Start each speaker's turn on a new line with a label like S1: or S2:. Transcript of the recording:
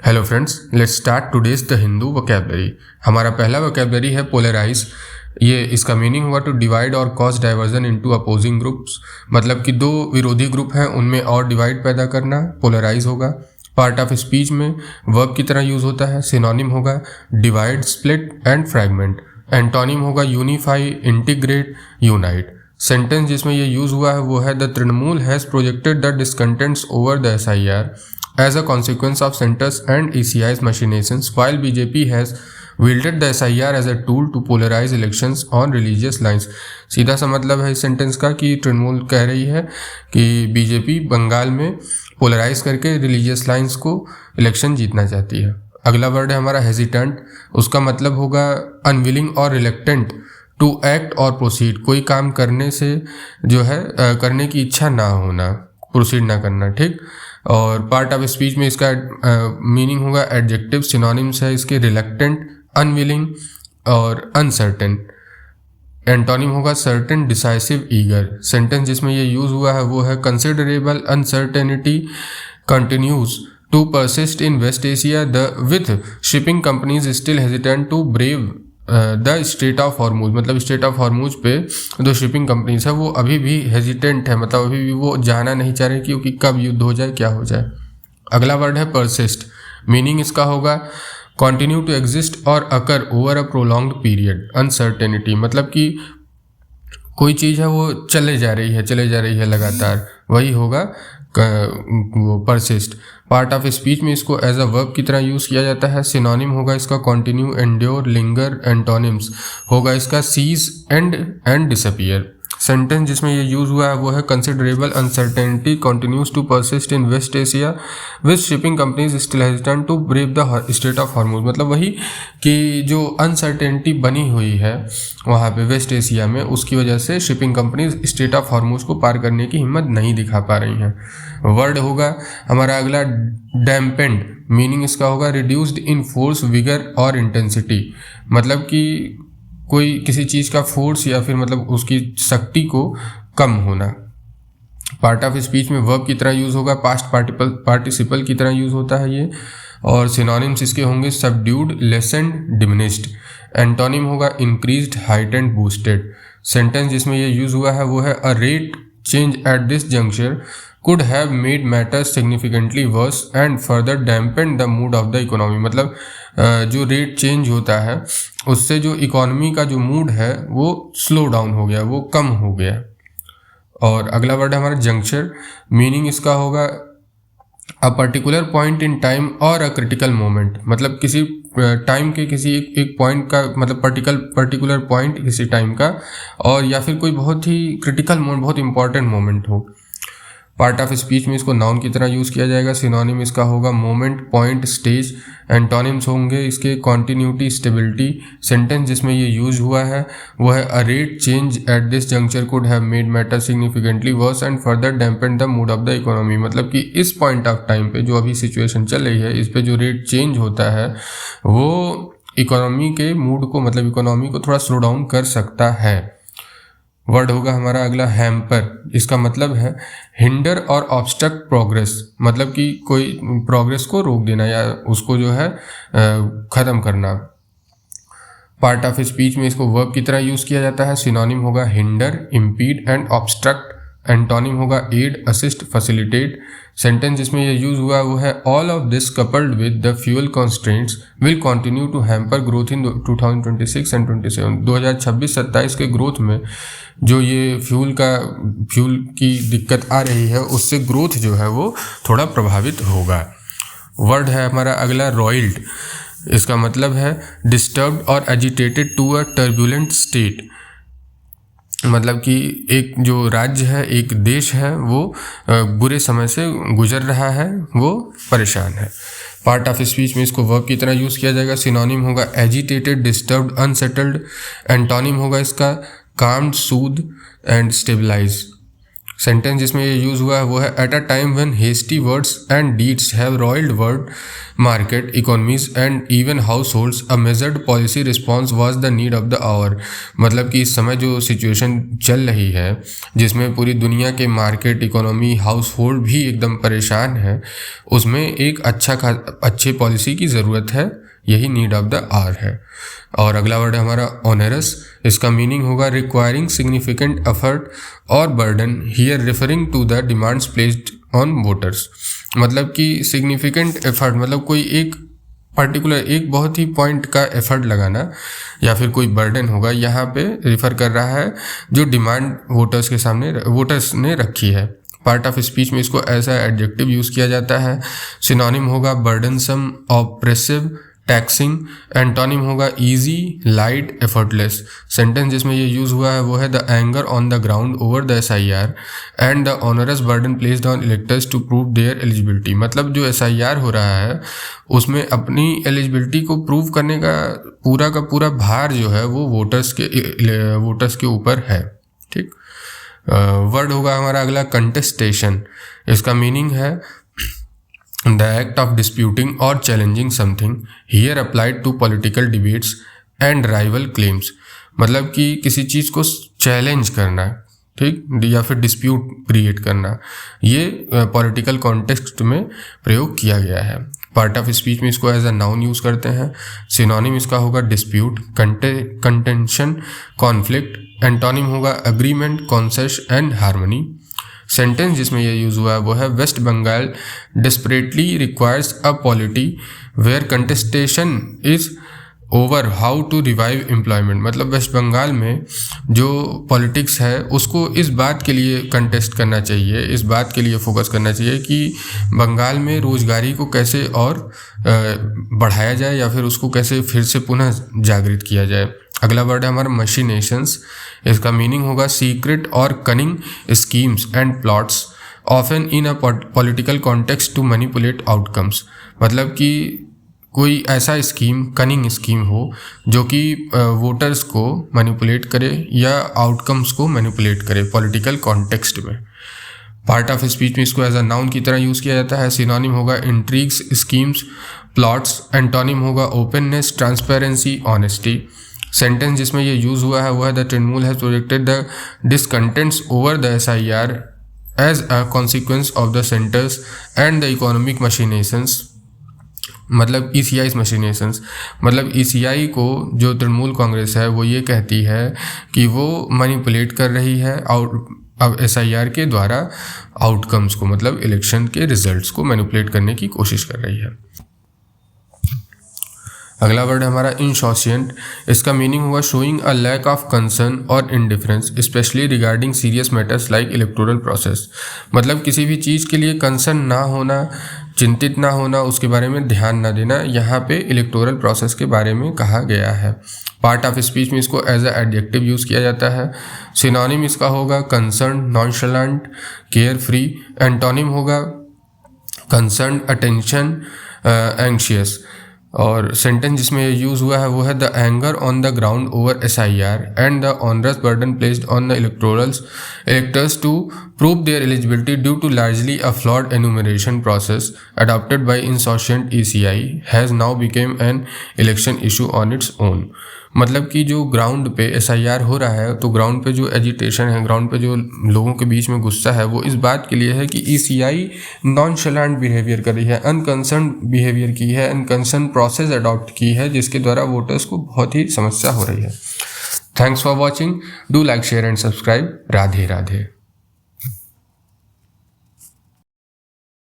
S1: Hello friends, let's start today's the Hindu vocabulary. हमारा पहला vocabulary है पोलराइज। ये इसका मीनिंग हुआ टू डिवाइड और cause diversion into opposing groups, मतलब कि दो विरोधी ग्रुप हैं उनमें और डिवाइड पैदा करना पोलराइज होगा। पार्ट ऑफ स्पीच में वर्ब की तरह यूज होता है। सिनोनिम होगा divide, split and fragment. Antonym होगा यूनिफाई, इंटीग्रेट, यूनाइट। सेंटेंस जिसमें ये यूज हुआ है वो है the Trinamool has projected the discontents over the SIR as a consequence of centers and ECI's machinations, while BJP has wielded the SIR as a tool to polarize elections on religious lines। सीधा सा मतलब है इस sentence का कि तृणमूल कह रही है कि बीजेपी बंगाल में पोलराइज करके रिलीजियस लाइंस को इलेक्शन जीतना चाहती है। अगला वर्ड है हमारा हेजिटेंट। उसका मतलब होगा अनविलिंग और रिलेक्टेंट टू एक्ट और प्रोसीड। कोई काम करने से जो है करने की इच्छा ना होना, प्रोसीड ना करना, ठीक। और पार्ट ऑफ स्पीच में इसका मीनिंग होगा एडजेक्टिव। सिनोनिम्स है इसके रिलक्टेंट, अनविलिंग और अनसर्टेन। एंटोनिम होगा सर्टेन, डिसाइसिव, ईगर। सेंटेंस जिसमें ये यूज हुआ है वो है considerable uncertainty continues to persist in West Asia with shipping companies still hesitant to brave the Strait of Hormuz. मतलब स्ट्रेट ऑफ हॉर्मूज पे जो शिपिंग कंपनीज है वो अभी भी हेजिटेंट है, मतलब अभी भी वो जाना नहीं चाह रहे क्योंकि कब युद्ध हो जाए, क्या हो जाए। अगला वर्ड है परसिस्ट। मीनिंग इसका होगा कंटिन्यू टू एग्जिस्ट और occur over a prolonged period. Uncertainty मतलब कि कोई चीज़ है वो चले जा रही है लगातार, वही होगा वो परसिस्ट। पार्ट ऑफ स्पीच में इसको एज अ वर्ब की तरह यूज़ किया जाता है। सिनोनिम होगा इसका कंटिन्यू, एंड्योर, लिंगर। एंटोनिम्स होगा इसका सीज, एंड डिसअपीयर। सेंटेंस जिसमें ये यूज हुआ है वो है considerable uncertainty continues to persist in West Asia with shipping companies still hesitant to brave the Strait of Hormuz. मतलब वही कि जो अनसर्टेनिटी बनी हुई है वहाँ पे वेस्ट एशिया में, उसकी वजह से shipping companies straight of Hormuz को पार करने की हिम्मत नहीं दिखा पा रही हैं। वर्ड होगा हमारा अगला डैम्पेंड। मीनिंग इसका होगा रिड्यूस्ड इन फोर्स, विगर और इंटेंसिटी। मतलब कि कोई किसी चीज़ का फोर्स या फिर मतलब उसकी शक्ति को कम होना। पार्ट ऑफ स्पीच में वर्ब की तरह यूज़ होगा, पास्ट पार्टिसिपल की तरह यूज़ होता है ये। और सिनोनिम्स इसके होंगे सबड्यूड, लेसेंड, डिमिनिश्ड। एंटोनिम होगा इंक्रीज्ड, हाइटेंड, बूस्टेड। सेंटेंस जिसमें ये यूज़ हुआ है वो है a rate change at this juncture could have made matters significantly worse and further dampened the mood of the economy। मतलब जो रेट चेंज होता है उससे जो इकोनॉमी का जो मूड है वो स्लो डाउन हो गया, वो कम हो गया। और अगला वर्ड है हमारा जंक्चर। मीनिंग इसका होगा a particular point in time और अ क्रिटिकल मोमेंट। मतलब किसी टाइम के किसी एक पॉइंट का, मतलब पर्टिकुलर पॉइंट किसी टाइम का, और या फिर कोई बहुत ही क्रिटिकल मोमेंट, बहुत इंपॉर्टेंट मोमेंट हो। पार्ट ऑफ स्पीच में इसको नाउन की तरह यूज़ किया जाएगा। सिनोनिम इसका होगा मोमेंट, पॉइंट, स्टेज। एंटोनिम्स होंगे इसके कॉन्टिन्यूटी, स्टेबिलिटी। सेंटेंस जिसमें ये यूज हुआ है वो है a rate change at this juncture could have made matter significantly worse and further dampened the mood of the economy. मतलब कि इस पॉइंट ऑफ टाइम पे जो अभी सिचुएशन चल रही है, इस पे जो रेट चेंज होता है वो इकोनॉमी के मूड को, मतलब इकोनॉमी को थोड़ा स्लो डाउन कर सकता है। वर्ड होगा हमारा अगला हैम्पर। इसका मतलब है हिंडर और ऑब्स्ट्रक्ट प्रोग्रेस। मतलब कि कोई प्रोग्रेस को रोक देना या उसको जो है ख़त्म करना। पार्ट ऑफ स्पीच में इसको वर्ब की तरह यूज़ किया जाता है। सिनोनिम होगा hinder, impede and obstruct. Antonym होगा एड, असिस्ट, फैसिलिटेट। सेंटेंस जिसमें ये यूज हुआ वो है all of this coupled with the fuel constraints will continue to hamper growth in 2026 and 27। 2026-27 के ग्रोथ में जो ये फ्यूल की दिक्कत आ रही है उससे ग्रोथ जो है वो थोड़ा प्रभावित होगा। वर्ड है हमारा अगला रॉयल्ड। इसका मतलब है डिस्टर्ब्ड और agitated to a turbulent state. मतलब कि एक जो राज्य है, एक देश है, वो बुरे समय से गुजर रहा है, वो परेशान है। पार्ट ऑफ स्पीच में इसको वर्ब की तरह यूज़ किया जाएगा। सिनोनिम होगा एजिटेटेड, डिस्टर्ब्ड, अनसेटल्ड। एंटोनिम होगा इसका calmed, soothed and stabilize. Sentence जिसमें ये यूज़ हुआ है वो है at a time when hasty words and deeds have roiled world market economies and even households a measured policy response was the need of the hour. मतलब कि इस समय जो सिचुएशन चल रही है जिसमें पूरी दुनिया के मार्केट इकोनॉमी हाउस होल्ड भी एकदम परेशान है, उसमें एक अच्छे पॉलिसी की ज़रूरत है, यही नीड ऑफ द आवर है। और अगला वर्ड है हमारा ऑनरस। इसका मीनिंग होगा रिक्वायरिंग सिग्निफिकेंट एफर्ट और burden, here referring to the demands placed on voters. मतलब कि सिग्निफिकेंट एफर्ट मतलब कोई एक पर्टिकुलर एक बहुत ही पॉइंट का एफर्ट लगाना या फिर कोई बर्डन होगा, यहाँ पे रिफ़र कर रहा है जो डिमांड वोटर्स ने रखी है। पार्ट ऑफ स्पीच में इसको ऐसा एडजेक्टिव यूज़ किया जाता है। सिनोनिम होगा बर्डनसम, ऑप्रेसिव, टैक्सिंग। एंटोनिम होगा इजी, लाइट, एफर्टलेस। सेंटेंस जिसमें ये यूज़ हुआ है वो है the anger on the ground over the SIR and the onerous burden placed on electors to prove their eligibility. मतलब जो SIR हो रहा है उसमें अपनी एलिजिबिलिटी को प्रूव करने का पूरा भार जो है वो वोटर्स के ऊपर है। ठीक। वर्ड होगा हमारा अगला कंटेस्टेशन। इसका मीनिंग है द एक्ट ऑफ डिस्प्यूटिंग और challenging something, here applied to political debates and rival claims. मतलब कि किसी चीज़ को चैलेंज करना, ठीक, या फिर डिस्प्यूट क्रिएट करना, ये पॉलिटिकल कॉन्टेक्स्ट में प्रयोग किया गया है। पार्ट ऑफ स्पीच में इसको एज अ नाउन यूज़ करते हैं। सिनोनिम इसका होगा डिस्प्यूट, कंटेंशन, कॉन्फ्लिक्ट। एंटोनिम होगा agreement, consensus and harmony. Sentence जिसमें यह यूज़ हुआ है वो है West Bengal desperately requires a polity where contestation is over how to revive employment. मतलब वेस्ट बंगाल में जो पॉलिटिक्स है उसको इस बात के लिए कंटेस्ट करना चाहिए, इस बात के लिए फोकस करना चाहिए कि बंगाल में रोज़गारी को कैसे और बढ़ाया जाए या फिर उसको कैसे फिर से पुनः जागृत किया जाए। अगला वर्ड है हमारा मशीनेशंस। इसका मीनिंग होगा सीक्रेट और cunning schemes and plots often in a political context to manipulate outcomes. मतलब कि कोई ऐसा स्कीम, कनिंग स्कीम हो जो कि वोटर्स को मैनिपुलेट करे या आउटकम्स को मैनिपुलेट करे पॉलिटिकल कॉन्टेक्स्ट में। पार्ट ऑफ स्पीच में इसको एज अ नाउन की तरह यूज़ किया जाता है। सिनोनिम होगा इंट्रीग्स, स्कीम्स, प्लॉट्स। एंटोनिम होगा ओपननेस, ट्रांसपेरेंसी, ऑनेस्टी। सेंटेंस जिसमें ये यूज़ हुआ है वो है the Trinamool has projected the discontents over the SIR as a consequence of the centre's and the economic machinations. मतलब ECI मशीनेशंस। मतलब ECI को जो तृणमूल कांग्रेस है वो ये कहती है कि वो मैनिपुलेट कर रही है अब SIR के द्वारा आउटकम्स को, मतलब इलेक्शन के रिजल्ट्स को मैनिपुलेट करने की कोशिश कर रही है। अगला वर्ड है हमारा इनशॉसिएंट। इसका मीनिंग हुआ showing a lack of concern और indifference especially regarding serious matters like electoral process. मतलब किसी भी चीज़ के लिए कंसर्न ना होना, चिंतित ना होना, उसके बारे में ध्यान ना देना, यहाँ पे इलेक्टोरल प्रोसेस के बारे में कहा गया है। पार्ट ऑफ स्पीच में इसको एज अ एडजेक्टिव यूज़ किया जाता है। सिनोनिम इसका होगा कंसर्न, नॉनशलेंट, केयर फ्री। एंटोनिम होगा कंसर्न, अटेंशन, एंग्शियस। और सेंटेंस जिसमें ये यूज़ हुआ है वो है the anger on the ground over SIR and the onerous burden placed on the electors to prove their eligibility due to largely a flawed enumeration process adopted by insouciant ECI has now become an election issue on its own। मतलब कि जो ground पे SIR हो रहा है तो ground पे जो एजिटेशन है, ग्राउंड पे जो लोगों के बीच में गुस्सा है वो इस बात के लिए है कि ECI नॉनशलेंट बिहेवियर कर रही है, अनकंसर्न बिहेवियर की है, अनकंसर्न प्रोसेस अडॉप्ट की है जिसके द्वारा वोटर्स को बहुत ही समस्या हो रही है। Thanks for watching, do like, share and subscribe. Radhe Radhe.